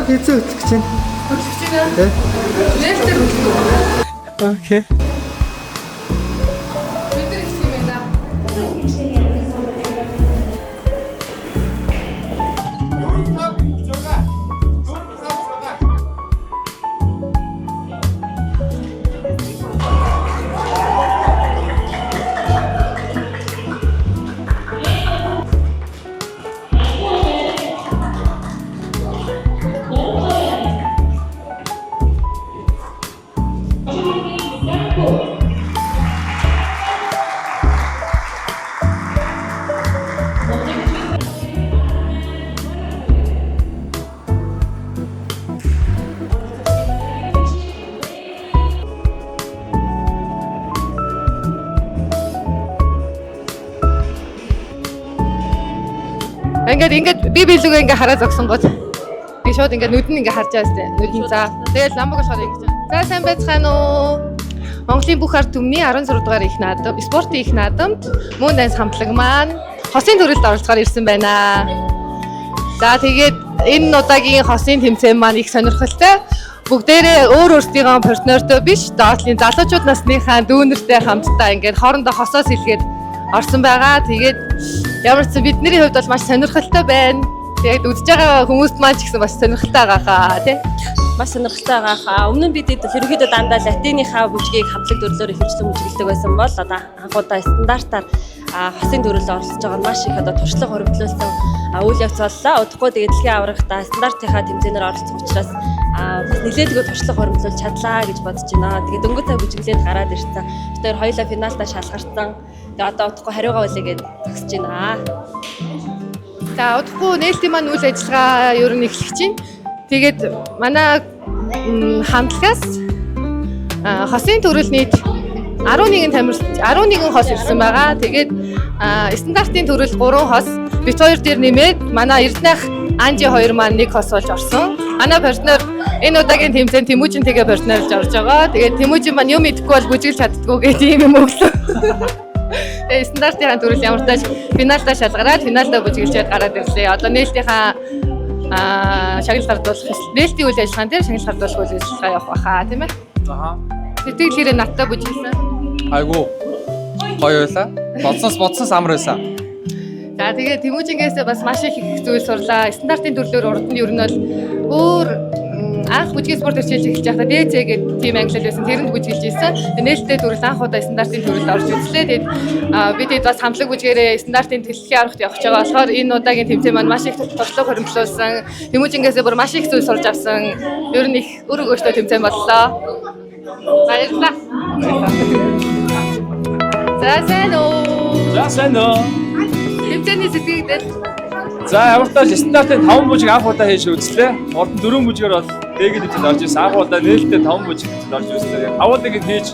Хэцүү өчгч чинь. Өчгч чинь. Нээлтээр өчгч. Окей. Бид нар их юм байна. Ингээд би билүүгээ ингээ хараа зогсон гот. Би шууд ингээ нүд нь ингээ харж байгаа сте. Нүдэн за. Тэгэл ламбаг болохоор ингэж. За сайн байцгаана уу? Монголын бүх ард түмний 16 дугаар их наадам, спортын их наадамд мөн данс хамтлаг маань хосын төрөлд оролцохоор ирсэн байна. За тэгээд энэ удаагийн хосын тэмцээн маань их сонирхолтой. Бүгдээрээ өөр өөрсдийнхөө партнертой биш, доотлын залуучууд насныхаа дүүнертэй хамтдаа ингээд хоорондоо хосоос хэлгээд орсон байгаа. Тэгээд ямар ч бидний хувьд бол маш сонирхолтой байна. Тэгээд үзэж байгаа хүмүүст маань ч гэсэн бас сонирхолтой байгаа хаа тий. Маш сонирхолтой байгаа хаа. Өмнө нь бид ерөнхийдөө дандаа латиныхаа бүжгийг хамтлаг төрлөөр ихэвчлэн бүжгэлдэг байсан бол одоо анхудаа стандартаар хосын төрөлд оролцож байгаа нь маш их одоо туршлага хоригдлуулсан үйл явц боллоо. Удахгүй тэгээд дэлхийн аврагтаа стандартынхаа тэмцээнээр оролцох учраас нэлээдгүй туршлага хоригдлуулж чадлаа гэж бодож байна. Тэгээд дөнгөж цаг бүжиглээд гараад ирсэн. Тэр хоёулаа финалдаа шалгарсан. Тэгээд одоо удахгүй хариугаа үлээгээд төгсөж байна. За удахгүй нээлтийн маань үйл ажиллагаа ер нь эхлэх чинь. Тэгээд манай хамтлагаас хосын төрөл нийт 11 хос ирсэн байгаа. Тэгээд стандартын төрөл 3 хос бит хоёр дээр нэмээд манай Эрдэнэх Анжи 2 маань 1 хос болж орсон. Манай партнер энэ удаагийн тэмцээнд Тэмүүжин тэгээ партнерлж орж байгаа. Тэгээд Тэмүүжин маань юм идэхгүй бол бүжиглж чаддгүй гэдэг юм өглөө. Тэгээд стандартын төрөл ямар тааш финалдаа шалгараад финалдаа бүжиглжээд гараад ирлээ. Одоо нээлтийнхаа шагнал гардуулах нээлтийн үйл ажиллагаан дээр шагнал гардуулах үйл ажиллагаа явах байхаа тийм ээ. Аха. Сэтгэл хэрэг надтай бүжиглсэн. Айгу. Гоё байлаа. Бодсоос амар байсан. За тэгээд Тэмүүжингээс бас маш их зүйл сурлаа. Стандартын төрлөөр урд нь ер нь бол өөр анх бүжгийн спорт хичээлж эхэлж байхдаа ДЦ гэдэг тим англи байсан. Тэрэнд бүжгэлж ирсэн. Нээлттэй төрөл анх удаа стандартын төрөлд орж үзлээ. Тэгээд бид бас хамтлаг бүжгээрээ стандартын дэлхийн аврагт явж байгаа болохоор энэ удаагийн тэмцээн маань маш их туршлага хоригдлуулсан. Тэмүүжингээс бүр маш их зүйл сурч авсан. Ер нь их өр өгөөжтэй тэмцээн боллоо. Баярлалаа. За сайн уу. Тэмцээний сэтгэгдэл. За ямар ч тааш стандартын 5 бүжиг анх удаа хийж үзлээ. Урд нь 4 бүжгээр бол дэгэд хэмжээнд орж ирсэн. Анх удаа нээлттэй 5 бүжиг хэмжээнд орж ирсэн. 5 дэгэд хийж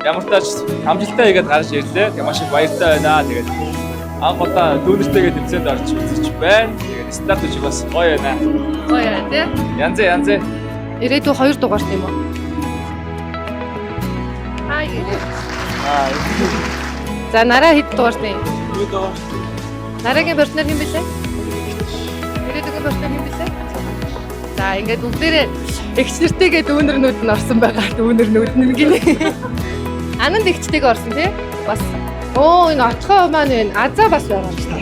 ямар ч тааш амжилттай хийгээд гарч ирлээ. Тэгээ маш их баяртай байна. Тэгээд анх удаа дүүнертэйгээ тэмцээнд орж үзэж байна. Тэгээд стандарт бүжиг бас гоё байна. Гоё тий. Янз. Ирээдүйн 2 дугаарт юм уу? За нараа хэд дугаарт юм? 2 дугаар. Нарагийн партнер хэм бэлээ? Ирээдүйн партнер хэм бэлээ? За ингээд бүгдээрээ эгч нэртэйгээ дүүнернүүд нь орсон байгаа. Дүүнернүүд нь гинэ. Ананд эгчтэйгээ орсон тий? Бас. Оо энэ отхоо маань байна. Азаа бас байгаа юм шиг.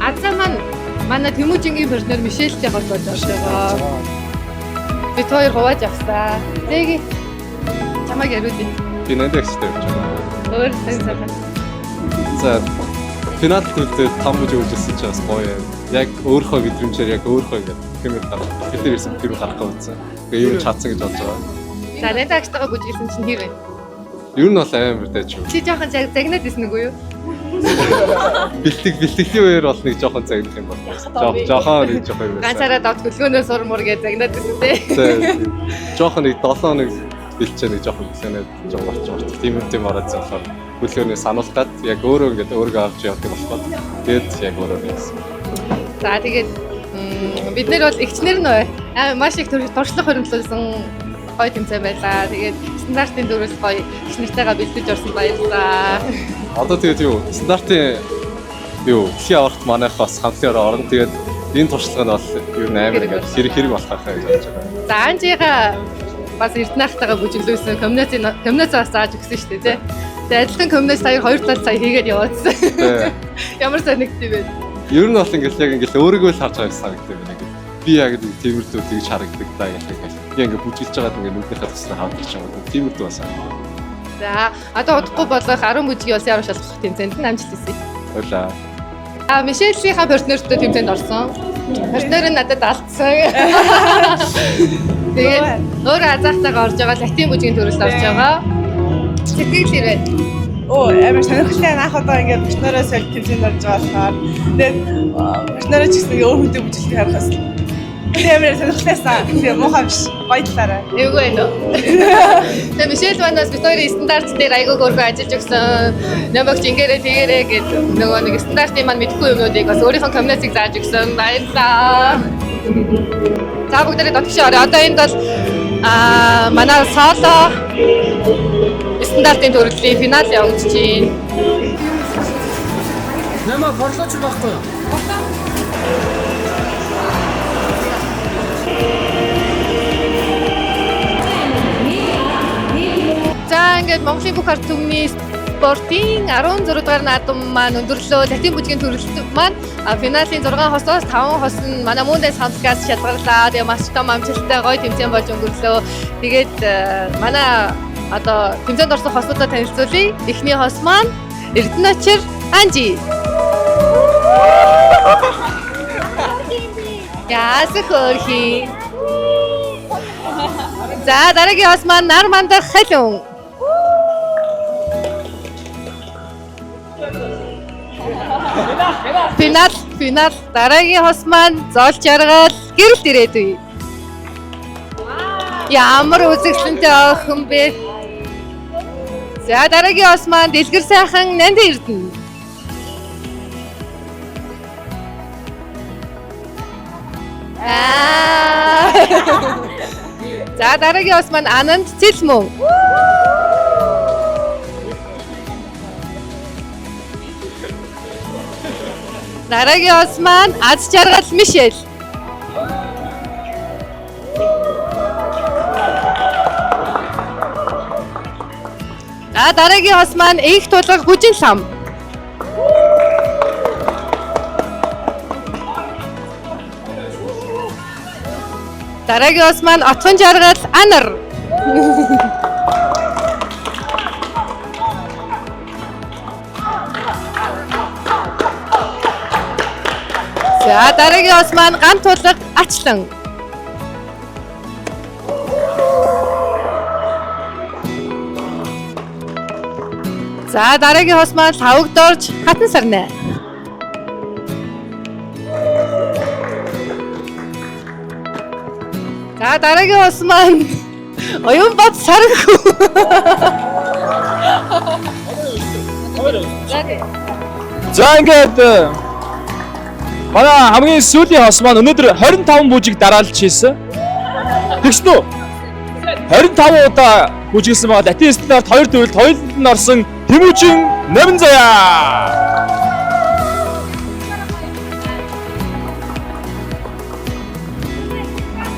Азаа манай Тэмүүжингийн партнер Мишельтэй холбоотой байгаа. Бид хоёр хувааж авсаа. Тэгийг чамайг яриулъя. Би нэдэгчтэй явж байгаа. Өөр сайн. За финал төлөвлөлт 5 мужиг үржсэн чинь бас гоё юм. Яг өөрийнхөө мэдрэмжээр яг өөрийнхөө ингэ хэмээр гарах. Тэр ирсэн тэр гарах гэсэн. Тэгээ юу ч чадсан гэж бодож байгаа. За нэдэгчтэйгээ бүжиглсэн чинь хэр вэ? Ер нь бол амар дайч юу. Чи жоохон загнаад ирсэн үгүй юу? Бэлтгэлийн үеэр бол нэг жоохон загнах юм байна. Жоохон нэг жоохон юм байна. Ганцаараа давт хөлгөөнөө сурмуур гэж загнаад ирсэн тий. Жоохон нэг 7 хоног бэлчээ нэг жоохон бэлэнэ жоохон орч. Тийм ороод залхаар хөлгөөнөө сануулгаад яг өөрөө ингээд өөрийгөө авч явдаг болоход тэгээд яг өөрөө нэгсэн. За тэгээд бид нэр бол игчнэр нь маш их туршлага хөрөмтлүүлсэн гоё тэмцээн байлаа. Тэгээд стандартын дөрөс гоё их нартайгаа бэлдэж орсон баярлалаа. Одоо тэгээд юу стандартын дэлхийн аварт манайх бас хамтлагаар орно. Тэгээд энэ туршлага нь бол ер нь амар ингээд хэрэг болох байхаа гэж бодож байгаа. За Анжига бас Эрдэнэхтайгаа бүжиглүүлсэн комбинац бас зааж өгсөн шүү дээ тий. Тэгээд адилхан комбинац сая 2 талд сая хийгээд яваадсан. Ямар санагдтив бэ? Ер нь бол ингээд өөрийгөө л харж байгаа юм санагдав байна. Би яг нэг тиймэрдүү тэгж харагдаг даа гэх юм. Би ингээд бүжиглж байгаад ингээд нүднийхээ туснаа хавдаг ч юм уу. Тиймэрдүү бас санагдав. За одоо удахгүй болох 10 бүжгийн улсын аврал шалгах тэмцээнд нь амжилт хүсье. Баярлалаа. Мишельийнхаа партнертэй тэмцээнд орсон. Партнер нь надад алдсан. Тэгээд өөрөө азаахтайгаа орж байгаа латин бүжгийн төрөлд орж байгаа. Сэтгэл хэрвээ. Амар сонирхолтой анх одоо ингээд партнероо соль тэмцээнд орж байгаа болохоор тэгээд партнероо ч гэсэн өөр хүнтэй бүжиглэх харахаас амар сонирхолтойсан. Тэгээ муухай биш. Баярлалаа. Эвгүй ээ. Тэгээд Мишель манаас бид хоёрын стандарт дээр айгүй хөргөө ажиллаж өгсөн. Нэмэгч ингээрээ тэгээрээ гэдэг нөгөө нэг стандартын маань мэдхгүй юмнуудыг бас өөрийнхөө комбинацийг зааж өгсөн. Баярлалаа. За бүгдээрээ дотгошоо орё. Одоо энд бол манай соло стандартын төрлийн финал явагдаж байна. Нэмээ борлооч байхгүй юу? За ингээд Монголын бүх ард түмний спортын 16 дугаар наадам маань өндөрлөө. Латин бүжгийн төрөлт маань финалийн 6 хосоос 5 хос нь манай Мундас хамтлагаас шалгарлаа. Тэгээ маш том амжилттай гоё тэмцээн болж өнгөрлөө. Тэгээд манай одоо тэмцээнд орсон хосуудаа танилцуулъя. Эхний хос маань Эрдэнэчэр Анжи. Яасах хөрхи. За дараагийн хос маань Нармандах Халиун. Финал дараагийн хос маань Зоол Жаргал гэрэлт ирээдүй. Ямар үзэсгэлэнтэй охин бэ? За дараагийн хос маань Дэлгэр сайхан Нанди Эрдэнэ. За дараагийн хос маань Ананд Цэлмөн. Дараагийн хос маань Аз Жаргал Мишель. За дараагийн хос маань Их тулгар Хүжин лам. Дараагийн хос маань Отхон Жаргал Анар. За дараагийн хос маань Ган тулга Ачлан. За дараагийн хос маань Лавгдорж Хатан Сарнай. За дараагийн хос маань Оюнбат Саранхүү. За ингээд манай хамгийн сүүлийн хос маань өнөөдөр 25 бүжиг дараалж хийсэн. Тэгш үү? 25 удаа бүжиглсэн байгаа. Латин стандарт 2 төрөлд хоёуланд нь орсон Тэмүүжин Нэмэнзаяа.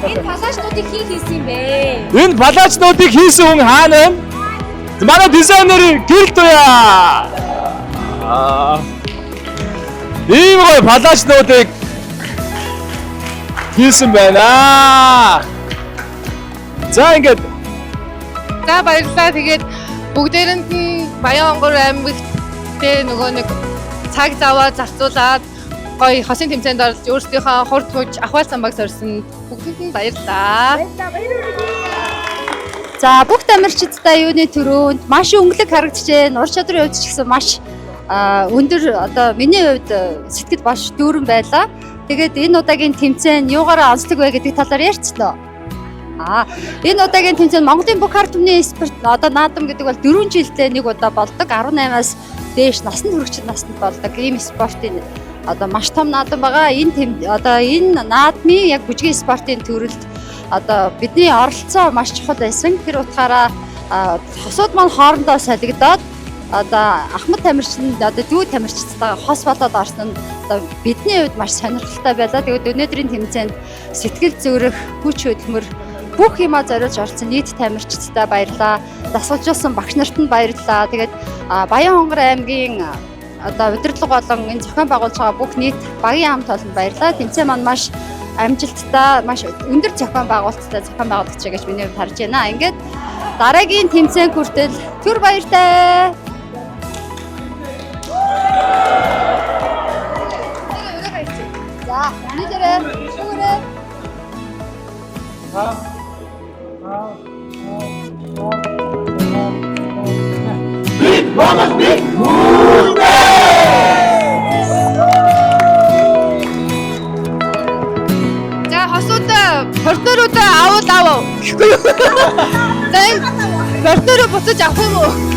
Энэ палаачнуудыг хин хийсэн юм бэ? Энэ палаачнуудыг хийсэн хүн хаана вэ? Манай дизайнер гэрэлт уяа. Ийм гоё палаачнуудыг хийсэн байна. За ингээд За баярлалаа. Тэгээд бүгдээрэнд нь Баянгор аймагт тэ нөгөө нэг цаг заваа зарцуулаад гоё хосын тэмцээнд орж өөрсдийнхөө хурд хүч ахвал самбаг сорьсон бүгдэнд нь баярлалаа. За бүх тамирчидтай юуны төрөнд маш өнгөлөг харагдчихээн. Ур чадрын хувьд ч гэсэн маш өндөр одоо миний хувьд сэтгэл бош дүүрэн байлаа. Тэгээд энэ удаагийн тэмцээн юугаараа онцлог вэ гэдэг талаар ярьцгаа. Энэ удаагийн тэмцээн Монголын бүх ард түмний спорт одоо наадам гэдэг бол 4 жилдээ нэг удаа болдог. 18-аас дээш насанд хүрэгчид насанд болдог. Ийм спортын одоо маш том наадам байгаа. Энэ наадмын яг бүжгийн спортын төрөлд одоо бидний оролцоо маш чухал байсан. Тэр утгаараа хосууд маань хоорондоо солигдоод одоо Ахмад тамирчид одоо дүү тамирчидтайгаа хос болоод орсон нь одоо бидний хувьд маш сонирхолтой байлаа. Тэгээд өнөөдрийн тэмцээнд сэтгэл зүрэх, хүч хөдөлмөр бүх юмаа зориулж орсон нийт тамирчидтай баярлалаа. Дасгалжуулсан багш нарт нь баярлалаа. Тэгээд Баянгор аймгийн одоо удирдлага болон энэ зохион байгуулж байгаа бүх нийт багийн хамт олонд баярлалаа. Тэмцээн маань маш амжилттай, маш өндөр зохион байгуулалттай зохион байгуулагч гэж миний хувьд харж байна. Ингээд дараагийн тэмцээн хүртэл түр баяртай. За, өнөөдөр шүүрээ. За хосуудаа портноруудаа авал гэхгүй юу? За энэ портнороо буцаж авах юм уу?